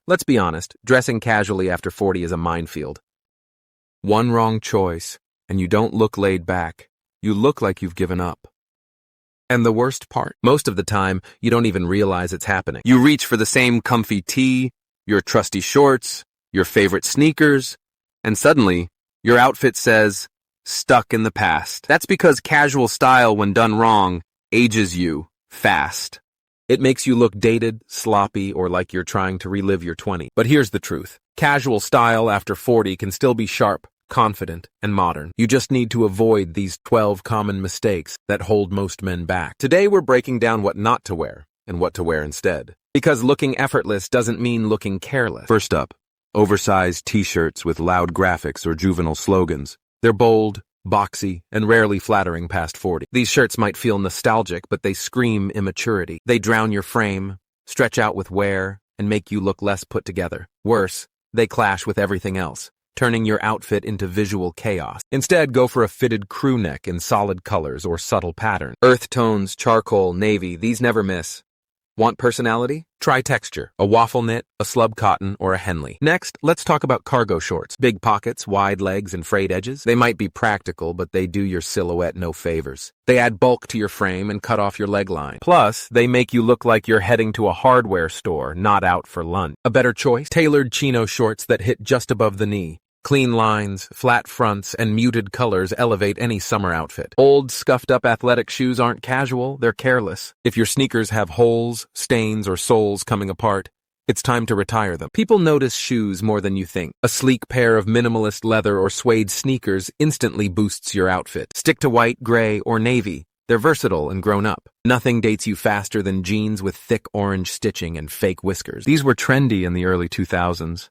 Let's be honest, dressing casually after 40 is a minefield. One wrong choice, and you don't look laid back. You look like you've given up. And the worst part, most of the time, you don't even realize it's happening. You reach for the same comfy tee, your trusty shorts, your favorite sneakers, and suddenly, your outfit says, stuck in the past. That's because casual style, when done wrong, ages you fast. It makes you look dated, sloppy, or like you're trying to relive your 20s. But here's the truth. Casual style after 40 can still be sharp, confident, and modern. You just need to avoid these 12 common mistakes that hold most men back. Today we're breaking down what not to wear and what to wear instead. Because looking effortless doesn't mean looking careless. First up, oversized t-shirts with loud graphics or juvenile slogans. They're bold, boxy, and rarely flattering past 40. These shirts might feel nostalgic, but they scream immaturity. They drown your frame, stretch out with wear, and make you look less put together. Worse, they clash with everything else, turning your outfit into visual chaos. Instead, go for a fitted crew neck in solid colors or subtle patterns. Earth tones, charcoal, navy, these never miss. Want personality? Try texture, a waffle knit, a slub cotton, or a Henley. Next, let's talk about cargo shorts. Big pockets, wide legs, and frayed edges. They might be practical, but they do your silhouette no favors. They add bulk to your frame and cut off your leg line. Plus, they make you look like you're heading to a hardware store, not out for lunch. A better choice? Tailored chino shorts that hit just above the knee. Clean lines, flat fronts, and muted colors elevate any summer outfit. Old, scuffed-up athletic shoes aren't casual, they're careless. If your sneakers have holes, stains, or soles coming apart, it's time to retire them. People notice shoes more than you think. A sleek pair of minimalist leather or suede sneakers instantly boosts your outfit. Stick to white, gray, or navy. They're versatile and grown up. Nothing dates you faster than jeans with thick orange stitching and fake whiskers. These were trendy in the early 2000s,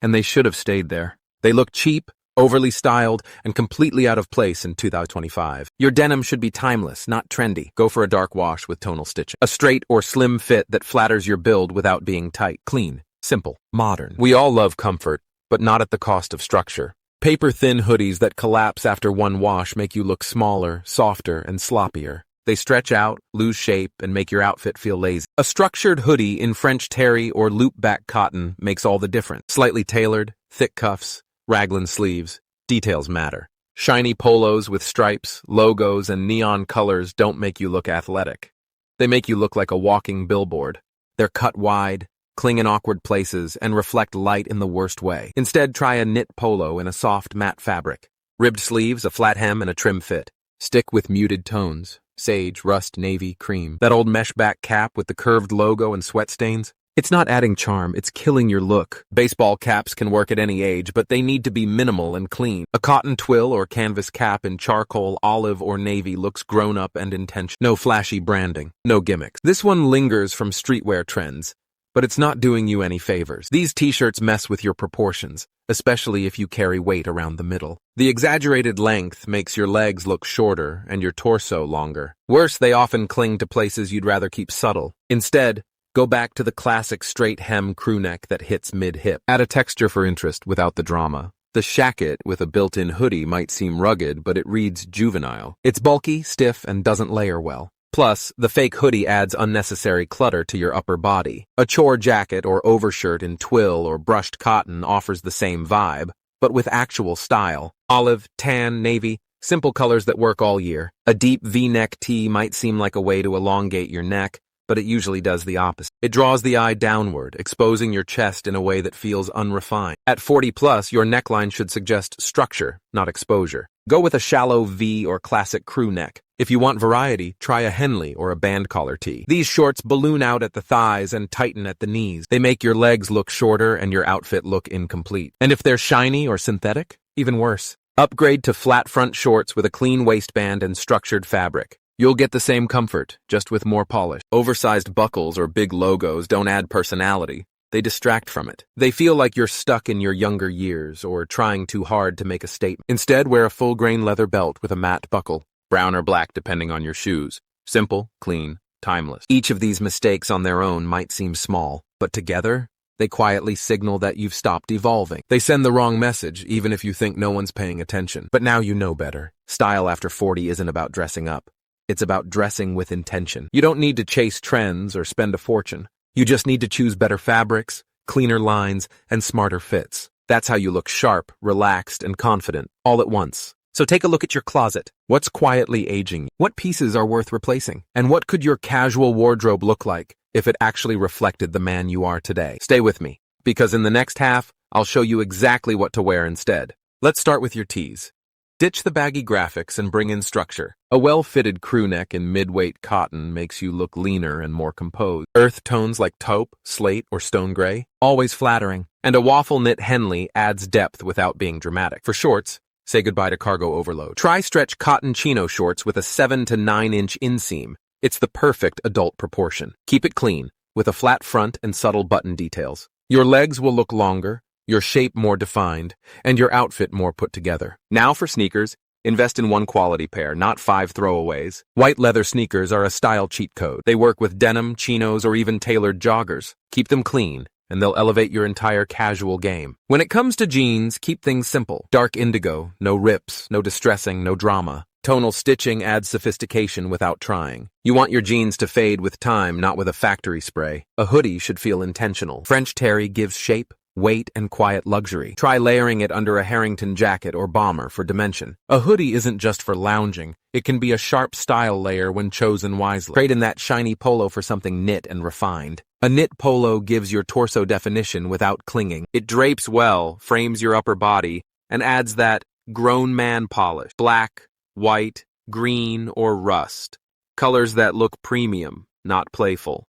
and they should have stayed there. They look cheap, overly styled, and completely out of place in 2025. Your denim should be timeless, not trendy. Go for a dark wash with tonal stitching. A straight or slim fit that flatters your build without being tight. Clean, simple, modern. We all love comfort, but not at the cost of structure. Paper-thin hoodies that collapse after one wash make you look smaller, softer, and sloppier. They stretch out, lose shape, and make your outfit feel lazy. A structured hoodie in French terry or loop-back cotton makes all the difference. Slightly tailored, thick cuffs, raglan sleeves, details matter. Shiny polos with stripes, logos, and neon colors don't make you look athletic. They make you look like a walking billboard. They're cut wide, cling in awkward places, and reflect light in the worst way. Instead, try a knit polo in a soft matte fabric. Ribbed sleeves, a flat hem, and a trim fit. Stick with muted tones. Sage, rust, navy, cream. That old mesh back cap with the curved logo and sweat stains? It's not adding charm, it's killing your look. Baseball caps can work at any age, but they need to be minimal and clean. A cotton twill or canvas cap in charcoal, olive, or navy looks grown up and intentional. No flashy branding, no gimmicks. This one lingers from streetwear trends, but it's not doing you any favors. These t-shirts mess with your proportions, especially if you carry weight around the middle. The exaggerated length makes your legs look shorter and your torso longer. Worse, they often cling to places you'd rather keep subtle. Instead, go back to the classic straight hem crew neck that hits mid-hip. Add a texture for interest without the drama. The shacket with a built-in hoodie might seem rugged, but it reads juvenile. It's bulky, stiff, and doesn't layer well. Plus, the fake hoodie adds unnecessary clutter to your upper body. A chore jacket or overshirt in twill or brushed cotton offers the same vibe, but with actual style. Olive, tan, navy, simple colors that work all year. A deep V-neck tee might seem like a way to elongate your neck, but it usually does the opposite. It draws the eye downward, exposing your chest in a way that feels unrefined. At 40 plus, your neckline should suggest structure, not exposure. Go with a shallow V or classic crew neck. If you want variety, try a Henley or a band collar tee. These shorts balloon out at the thighs and tighten at the knees. They make your legs look shorter and your outfit look incomplete. And if they're shiny or synthetic, even worse. Upgrade to flat front shorts with a clean waistband and structured fabric. You'll get the same comfort, just with more polish. Oversized buckles or big logos don't add personality. They distract from it. They feel like you're stuck in your younger years or trying too hard to make a statement. Instead, wear a full-grain leather belt with a matte buckle, brown or black depending on your shoes. Simple, clean, timeless. Each of these mistakes on their own might seem small, but together, they quietly signal that you've stopped evolving. They send the wrong message, even if you think no one's paying attention. But now you know better. Style after 40 isn't about dressing up. It's about dressing with intention. You don't need to chase trends or spend a fortune. You just need to choose better fabrics, cleaner lines, and smarter fits. That's how you look sharp, relaxed, and confident, all at once. So take a look at your closet. What's quietly aging? What pieces are worth replacing? And what could your casual wardrobe look like if it actually reflected the man you are today? Stay with me, because in the next half, I'll show you exactly what to wear instead. Let's start with your tees. Ditch the baggy graphics and bring in structure. A well-fitted crew neck in mid-weight cotton makes you look leaner and more composed. Earth tones like taupe, slate, or stone gray, always flattering. And a waffle knit Henley adds depth without being dramatic. For shorts, say goodbye to cargo overload. Try stretch cotton chino shorts with a 7 to 9 inch inseam. It's the perfect adult proportion. Keep it clean, with a flat front and subtle button details. Your legs will look longer, your shape more defined, and your outfit more put together. Now for sneakers, invest in one quality pair, not 5 throwaways. White leather sneakers are a style cheat code. They work with denim, chinos, or even tailored joggers. Keep them clean, and they'll elevate your entire casual game. When it comes to jeans, keep things simple. Dark indigo, no rips, no distressing, no drama. Tonal stitching adds sophistication without trying. You want your jeans to fade with time, not with a factory spray. A hoodie should feel intentional. French terry gives shape, weight, and quiet luxury. Try layering it under a Harrington jacket or bomber for dimension. A hoodie isn't just for lounging. It can be a sharp style layer when chosen wisely. Trade in that shiny polo for something knit and refined. A knit polo gives your torso definition without clinging. It drapes well, frames your upper body, and adds that grown man polish. Black, white, green, or rust. Colors that look premium, not playful.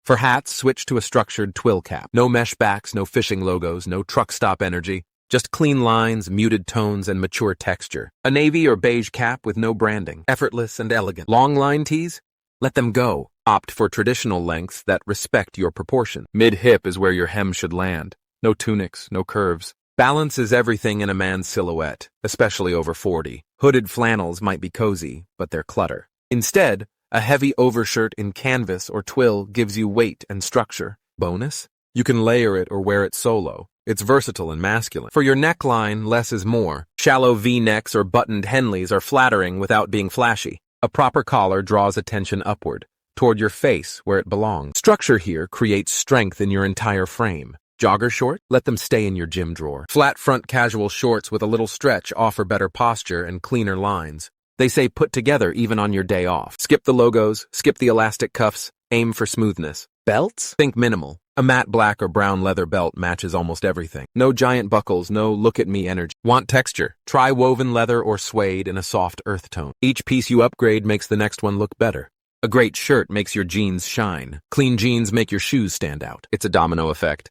For hats, switch to a structured twill cap. No mesh backs, no fishing logos, no truck stop energy. Just clean lines, muted tones, and mature texture. A navy or beige cap with no branding. Effortless and elegant. Long line tees? Let them go. Opt for traditional lengths that respect your proportion. Mid-hip is where your hem should land. No tunics, no curves. Balance is everything in a man's silhouette, especially over 40. Hooded flannels might be cozy, but they're clutter. Instead, a heavy overshirt in canvas or twill gives you weight and structure. Bonus? You can layer it or wear it solo. It's versatile and masculine. For your neckline, less is more. Shallow V-necks or buttoned Henleys are flattering without being flashy. A proper collar draws attention upward, toward your face where it belongs. Structure here creates strength in your entire frame. Jogger short? Let them stay in your gym drawer. Flat front casual shorts with a little stretch offer better posture and cleaner lines. They say put together even on your day off. Skip the logos, skip the elastic cuffs, aim for smoothness. Belts? Think minimal. A matte black or brown leather belt matches almost everything. No giant buckles, no look-at-me energy. Want texture? Try woven leather or suede in a soft earth tone. Each piece you upgrade makes the next one look better. A great shirt makes your jeans shine. Clean jeans make your shoes stand out. It's a domino effect.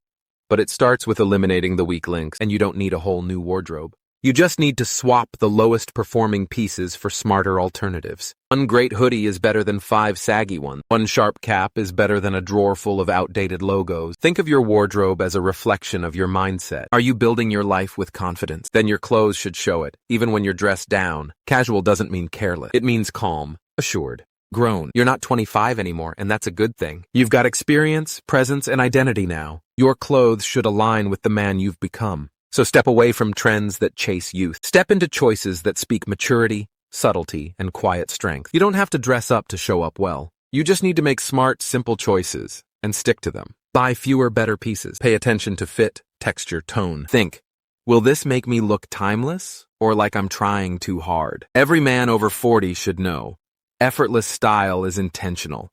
But it starts with eliminating the weak links, and you don't need a whole new wardrobe. You just need to swap the lowest performing pieces for smarter alternatives. One great hoodie is better than 5 saggy ones. One sharp cap is better than a drawer full of outdated logos. Think of your wardrobe as a reflection of your mindset. Are you building your life with confidence? Then your clothes should show it, even when you're dressed down. Casual doesn't mean careless. It means calm, assured, grown. You're not 25 anymore, and that's a good thing. You've got experience, presence, and identity now. Your clothes should align with the man you've become. So step away from trends that chase youth. Step into choices that speak maturity, subtlety, and quiet strength. You don't have to dress up to show up well. You just need to make smart, simple choices and stick to them. Buy fewer, better pieces. Pay attention to fit, texture, tone. Think, will this make me look timeless or like I'm trying too hard? Every man over 40 should know. Effortless style is intentional.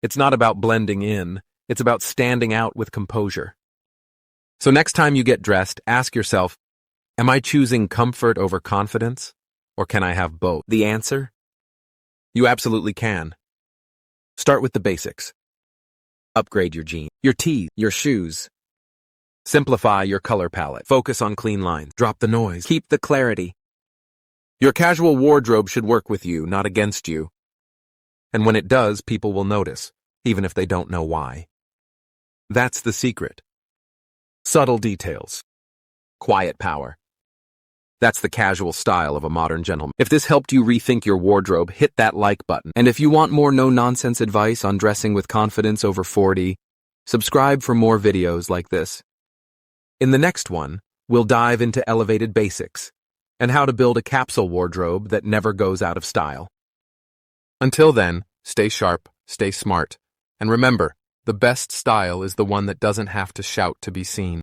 It's not about blending in. It's about standing out with composure. So next time you get dressed, ask yourself, am I choosing comfort over confidence? Or can I have both? The answer? You absolutely can. Start with the basics. Upgrade your jeans, your tees, your shoes. Simplify your color palette. Focus on clean lines. Drop the noise. Keep the clarity. Your casual wardrobe should work with you, not against you. And when it does, people will notice, even if they don't know why. That's the secret. Subtle details. Quiet power. That's the casual style of a modern gentleman. If this helped you rethink your wardrobe, hit that like button. And if you want more no-nonsense advice on dressing with confidence over 40, subscribe for more videos like this. In the next one, we'll dive into elevated basics and how to build a capsule wardrobe that never goes out of style. Until then, stay sharp, stay smart, and remember, The best style is the one that doesn't have to shout to be seen.